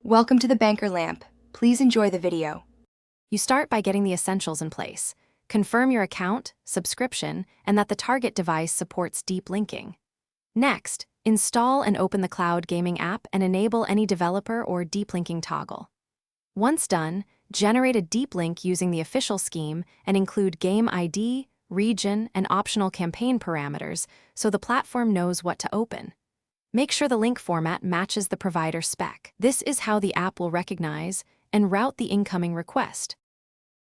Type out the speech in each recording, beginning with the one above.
Welcome to the Banker Lamp. Please enjoy the video. You start by getting the essentials in place. Confirm your account, subscription, and that the target device supports deep linking. Next, install and open the cloud gaming app and enable any developer or deep linking toggle. Once done, generate a deep link using the official scheme and include game ID, region, and optional campaign parameters so the platform knows what to open. Make sure the link format matches the provider spec. This is how the app will recognize and route the incoming request.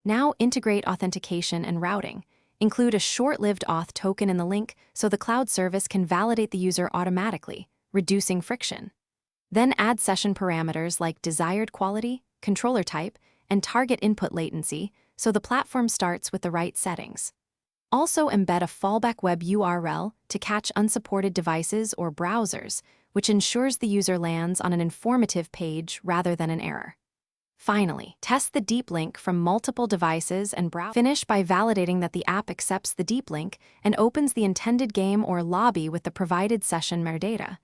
Now integrate authentication and routing. Include a short-lived auth token in the link so the cloud service can validate the user automatically, reducing friction. Then add session parameters like desired quality, controller type, and target input latency so the platform starts with the right settings. Also embed a fallback web URL to catch unsupported devices or browsers, which ensures the user lands on an informative page rather than an error. Finally, test the deep link from multiple devices and browse. Finish by validating that the app accepts the deep link and opens the intended game or lobby with the provided session metadata.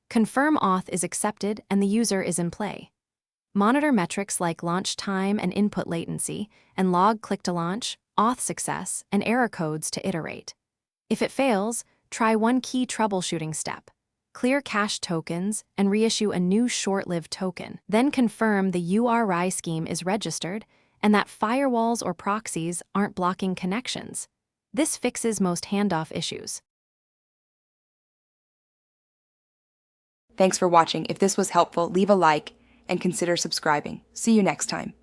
Confirm auth is accepted and the user is in play. Monitor metrics like launch time and input latency, and log click to launch, auth success, and error codes to iterate. If it fails, try one key troubleshooting step. Clear cached tokens and reissue a new short-lived token. Then confirm the URI scheme is registered and that firewalls or proxies aren't blocking connections. This fixes most handoff issues. Thanks for watching. If this was helpful, leave a like and consider subscribing. See you next time.